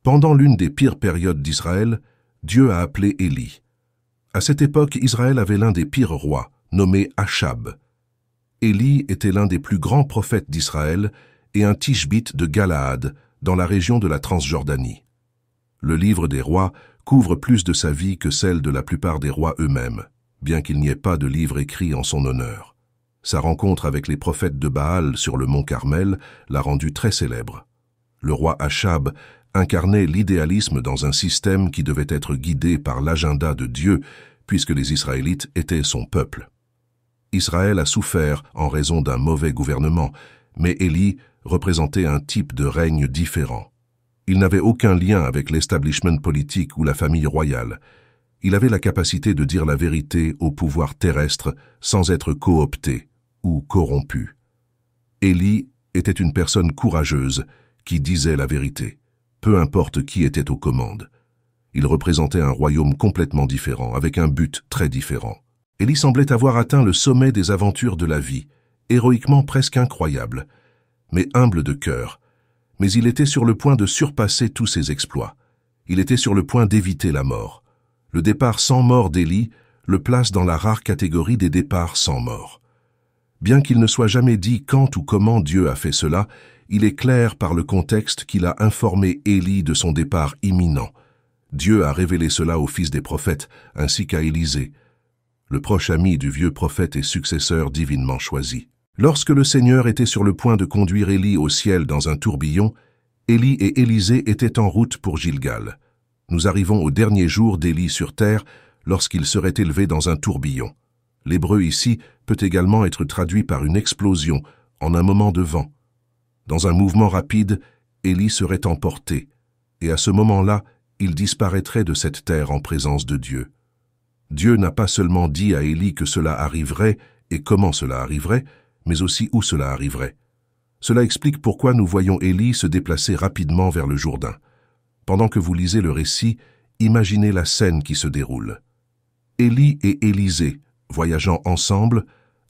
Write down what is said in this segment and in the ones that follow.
Pendant l'une des pires périodes d'Israël, Dieu a appelé Élie. À cette époque, Israël avait l'un des pires rois, nommé Achab. Élie était l'un des plus grands prophètes d'Israël et un Tishbite de Galaad, dans la région de la Transjordanie. Le livre des rois couvre plus de sa vie que celle de la plupart des rois eux-mêmes, bien qu'il n'y ait pas de livre écrit en son honneur. Sa rencontre avec les prophètes de Baal sur le mont Carmel l'a rendu très célèbre. Le roi Achab incarnait l'idéalisme dans un système qui devait être guidé par l'agenda de Dieu, puisque les Israélites étaient son peuple. Israël a souffert en raison d'un mauvais gouvernement, mais Élie représentait un type de règne différent. Il n'avait aucun lien avec l'establishment politique ou la famille royale. Il avait la capacité de dire la vérité au pouvoir terrestre sans être coopté ou corrompu. Élie était une personne courageuse qui disait la vérité, peu importe qui était aux commandes. Il représentait un royaume complètement différent, avec un but très différent. Élie semblait avoir atteint le sommet des aventures de la vie, héroïquement presque incroyable, mais humble de cœur. Mais il était sur le point de surpasser tous ses exploits. Il était sur le point d'éviter la mort. Le départ sans mort d'Élie le place dans la rare catégorie des départs sans mort. Bien qu'il ne soit jamais dit quand ou comment Dieu a fait cela, il est clair par le contexte qu'il a informé Élie de son départ imminent. Dieu a révélé cela au fils des prophètes, ainsi qu'à Élisée, le proche ami du vieux prophète et successeur divinement choisi. Lorsque le Seigneur était sur le point de conduire Élie au ciel dans un tourbillon, Élie et Élisée étaient en route pour Gilgal. Nous arrivons au dernier jour d'Élie sur terre lorsqu'il serait élevé dans un tourbillon. L'hébreu ici peut également être traduit par une explosion, en un moment de vent. Dans un mouvement rapide, Élie serait emporté, et à ce moment-là, il disparaîtrait de cette terre en présence de Dieu. Dieu n'a pas seulement dit à Élie que cela arriverait et comment cela arriverait, mais aussi où cela arriverait. Cela explique pourquoi nous voyons Élie se déplacer rapidement vers le Jourdain. Pendant que vous lisez le récit, imaginez la scène qui se déroule. Élie et Élisée, voyageant ensemble,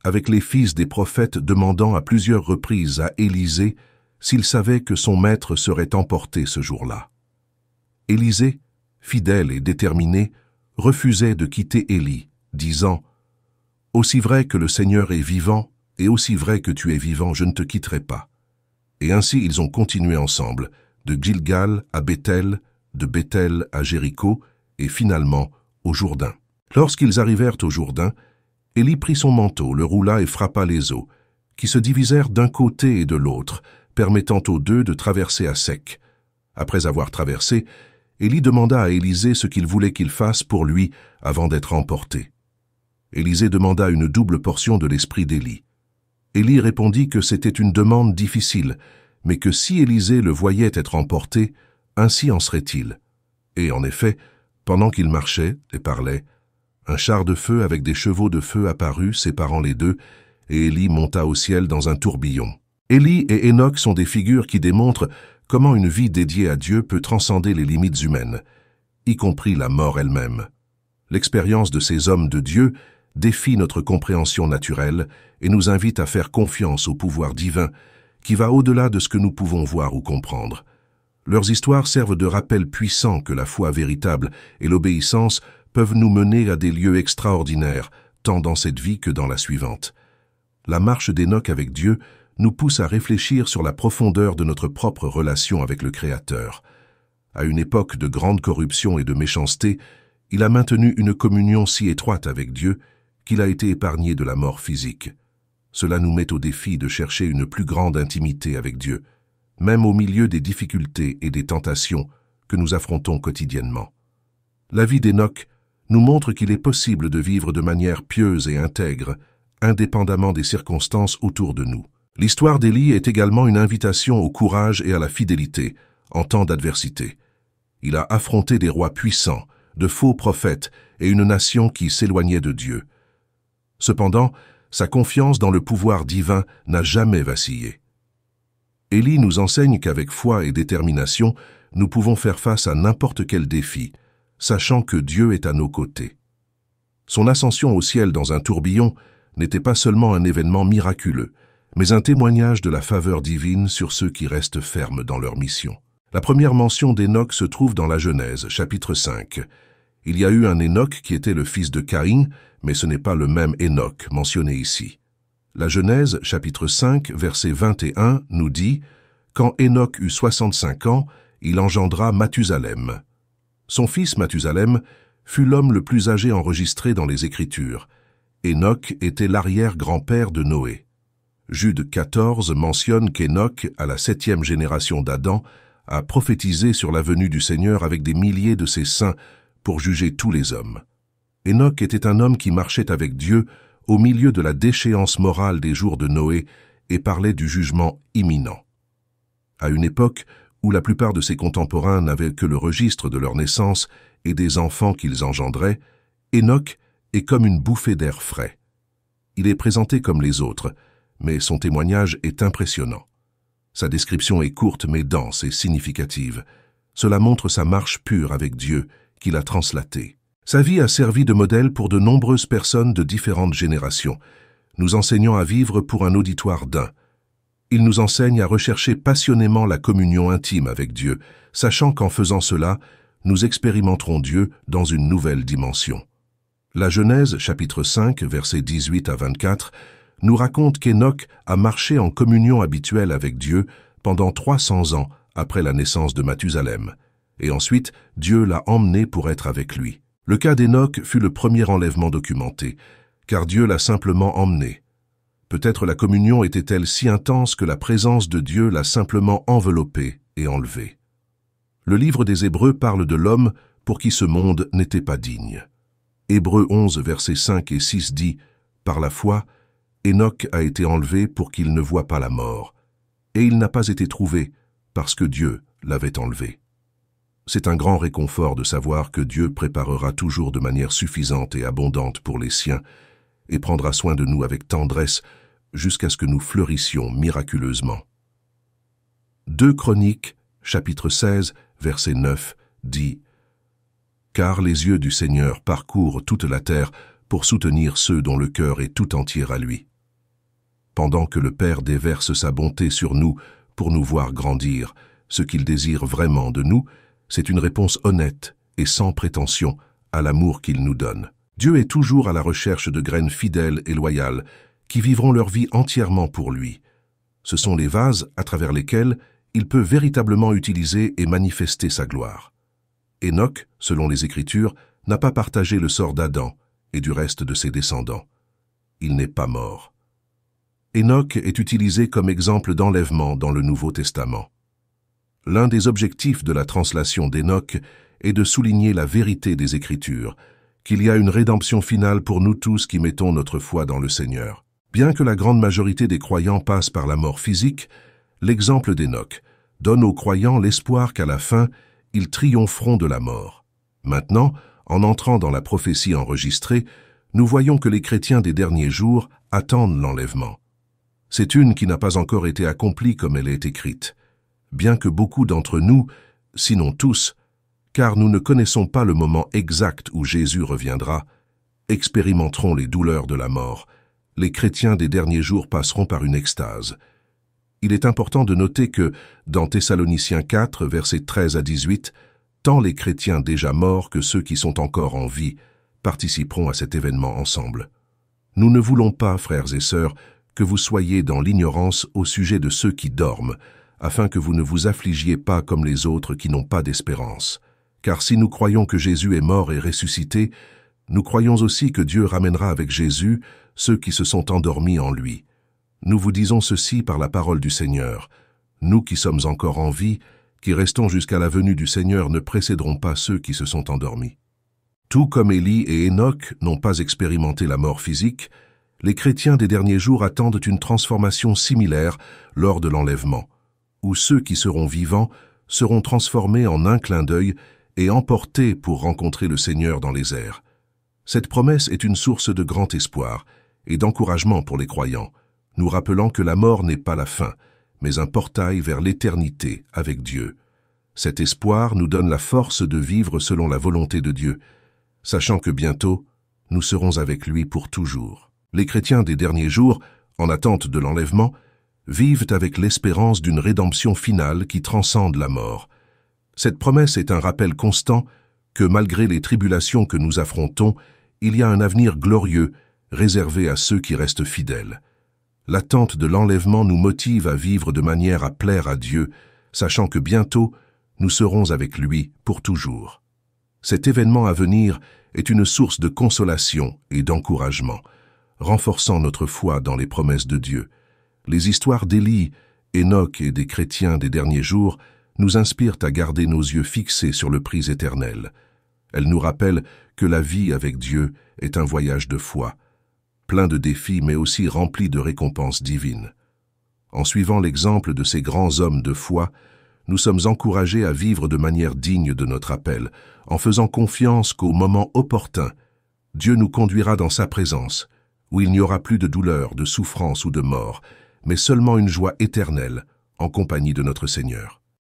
avec les fils des prophètes demandant à plusieurs reprises à Élisée s'il savait que son maître serait emporté ce jour-là. Élisée, fidèle et déterminé, refusait de quitter Élie, disant « Aussi vrai que le Seigneur est vivant, et aussi vrai que tu es vivant, je ne te quitterai pas. » Et ainsi ils ont continué ensemble, de Gilgal à Béthel, de Béthel à Jéricho, et finalement au Jourdain. Lorsqu'ils arrivèrent au Jourdain, Élie prit son manteau, le roula et frappa les eaux, qui se divisèrent d'un côté et de l'autre, permettant aux deux de traverser à sec. Après avoir traversé, Élie demanda à Élisée ce qu'il voulait qu'il fasse pour lui avant d'être emporté. Élisée demanda une double portion de l'esprit d'Élie. Élie répondit que c'était une demande difficile, mais que si Élisée le voyait être emporté, ainsi en serait-il. Et en effet, pendant qu'il marchait et parlait, un char de feu avec des chevaux de feu apparut, séparant les deux, et Élie monta au ciel dans un tourbillon. Élie et Enoch sont des figures qui démontrent comment une vie dédiée à Dieu peut transcender les limites humaines, y compris la mort elle-même. L'expérience de ces hommes de Dieu défie notre compréhension naturelle et nous invite à faire confiance au pouvoir divin qui va au-delà de ce que nous pouvons voir ou comprendre. Leurs histoires servent de rappel puissant que la foi véritable et l'obéissance peuvent nous mener à des lieux extraordinaires, tant dans cette vie que dans la suivante. La marche d'Enoch avec Dieu nous pousse à réfléchir sur la profondeur de notre propre relation avec le Créateur. À une époque de grande corruption et de méchanceté, il a maintenu une communion si étroite avec Dieu qu'il a été épargné de la mort physique. Cela nous met au défi de chercher une plus grande intimité avec Dieu, même au milieu des difficultés et des tentations que nous affrontons quotidiennement. La vie d'Enoch nous montre qu'il est possible de vivre de manière pieuse et intègre, indépendamment des circonstances autour de nous. L'histoire d'Élie est également une invitation au courage et à la fidélité en temps d'adversité. Il a affronté des rois puissants, de faux prophètes et une nation qui s'éloignait de Dieu. Cependant, sa confiance dans le pouvoir divin n'a jamais vacillé. Élie nous enseigne qu'avec foi et détermination, nous pouvons faire face à n'importe quel défi, sachant que Dieu est à nos côtés. Son ascension au ciel dans un tourbillon n'était pas seulement un événement miraculeux, mais un témoignage de la faveur divine sur ceux qui restent fermes dans leur mission. La première mention d'Hénoch se trouve dans la Genèse, chapitre 5. Il y a eu un Hénoch qui était le fils de Caïn, mais ce n'est pas le même Hénoch mentionné ici. La Genèse, chapitre 5, verset 21, nous dit « Quand Hénoch eut 65 ans, il engendra Mathusalem. » Son fils Mathusalem fut l'homme le plus âgé enregistré dans les Écritures. Hénoch était l'arrière-grand-père de Noé. Jude 14 mentionne qu'Hénoch, à la 7e génération d'Adam, a prophétisé sur la venue du Seigneur avec des milliers de ses saints pour juger tous les hommes. Hénoch était un homme qui marchait avec Dieu au milieu de la déchéance morale des jours de Noé et parlait du jugement imminent. À une époque où la plupart de ses contemporains n'avaient que le registre de leur naissance et des enfants qu'ils engendraient, Hénoch est comme une bouffée d'air frais. Il est présenté comme les autres, mais son témoignage est impressionnant. Sa description est courte mais dense et significative. Cela montre sa marche pure avec Dieu, qu'il a translatée. Sa vie a servi de modèle pour de nombreuses personnes de différentes générations, nous enseignant à vivre pour un auditoire d'un. Il nous enseigne à rechercher passionnément la communion intime avec Dieu, sachant qu'en faisant cela, nous expérimenterons Dieu dans une nouvelle dimension. La Genèse, chapitre 5, versets 18 à 24, nous raconte qu'Hénoch a marché en communion habituelle avec Dieu pendant 300 ans après la naissance de Mathusalem, et ensuite Dieu l'a emmené pour être avec lui. Le cas d'Hénoch fut le premier enlèvement documenté, car Dieu l'a simplement emmené. Peut-être la communion était-elle si intense que la présence de Dieu l'a simplement enveloppé et enlevé. Le livre des Hébreux parle de l'homme pour qui ce monde n'était pas digne. Hébreux 11, versets 5 et 6 dit « Par la foi, Hénoch a été enlevé pour qu'il ne voie pas la mort, et il n'a pas été trouvé parce que Dieu l'avait enlevé. » C'est un grand réconfort de savoir que Dieu préparera toujours de manière suffisante et abondante pour les siens et prendra soin de nous avec tendresse jusqu'à ce que nous fleurissions miraculeusement. 2 Chroniques, chapitre 16, verset 9, dit « Car les yeux du Seigneur parcourent toute la terre pour soutenir ceux dont le cœur est tout entier à lui. Pendant que le Père déverse sa bonté sur nous pour nous voir grandir, ce qu'il désire vraiment de nous, c'est une réponse honnête et sans prétention à l'amour qu'il nous donne. Dieu est toujours à la recherche de graines fidèles et loyales qui vivront leur vie entièrement pour lui. Ce sont les vases à travers lesquels il peut véritablement utiliser et manifester sa gloire. Hénoch, selon les Écritures, n'a pas partagé le sort d'Adam et du reste de ses descendants. Il n'est pas mort. Hénoch est utilisé comme exemple d'enlèvement dans le Nouveau Testament. L'un des objectifs de la translation d'Hénoch est de souligner la vérité des Écritures, qu'il y a une rédemption finale pour nous tous qui mettons notre foi dans le Seigneur. Bien que la grande majorité des croyants passent par la mort physique, l'exemple d'Hénoch donne aux croyants l'espoir qu'à la fin, ils triompheront de la mort. Maintenant, en entrant dans la prophétie enregistrée, nous voyons que les chrétiens des derniers jours attendent l'enlèvement. C'est une qui n'a pas encore été accomplie comme elle est écrite. Bien que beaucoup d'entre nous, sinon tous, car nous ne connaissons pas le moment exact où Jésus reviendra, expérimenteront les douleurs de la mort, les chrétiens des derniers jours passeront par une extase. Il est important de noter que, dans Thessaloniciens 4, versets 13 à 18, tant les chrétiens déjà morts que ceux qui sont encore en vie participeront à cet événement ensemble. Nous ne voulons pas, frères et sœurs, que vous soyez dans l'ignorance au sujet de ceux qui dorment, afin que vous ne vous affligiez pas comme les autres qui n'ont pas d'espérance. Car si nous croyons que Jésus est mort et ressuscité, nous croyons aussi que Dieu ramènera avec Jésus ceux qui se sont endormis en lui. Nous vous disons ceci par la parole du Seigneur. Nous qui sommes encore en vie, qui restons jusqu'à la venue du Seigneur, ne précéderons pas ceux qui se sont endormis. Tout comme Élie et Hénoch n'ont pas expérimenté la mort physique, les chrétiens des derniers jours attendent une transformation similaire lors de l'enlèvement, où ceux qui seront vivants seront transformés en un clin d'œil et emportés pour rencontrer le Seigneur dans les airs. Cette promesse est une source de grand espoir et d'encouragement pour les croyants, nous rappelant que la mort n'est pas la fin, mais un portail vers l'éternité avec Dieu. Cet espoir nous donne la force de vivre selon la volonté de Dieu, sachant que bientôt, nous serons avec lui pour toujours. Les chrétiens des derniers jours, en attente de l'enlèvement, vivent avec l'espérance d'une rédemption finale qui transcende la mort, Cette promesse est un rappel constant que malgré les tribulations que nous affrontons, il y a un avenir glorieux réservé à ceux qui restent fidèles. L'attente de l'enlèvement nous motive à vivre de manière à plaire à Dieu, sachant que bientôt, nous serons avec lui pour toujours. Cet événement à venir est une source de consolation et d'encouragement, renforçant notre foi dans les promesses de Dieu. Les histoires d'Élie, Enoch et des chrétiens des derniers jours nous inspirent à garder nos yeux fixés sur le prix éternel. Elles nous rappellent que la vie avec Dieu est un voyage de foi, plein de défis mais aussi rempli de récompenses divines. En suivant l'exemple de ces grands hommes de foi, nous sommes encouragés à vivre de manière digne de notre appel, en faisant confiance qu'au moment opportun, Dieu nous conduira dans sa présence, où il n'y aura plus de douleur, de souffrance ou de mort, mais seulement une joie éternelle en compagnie de notre Seigneur.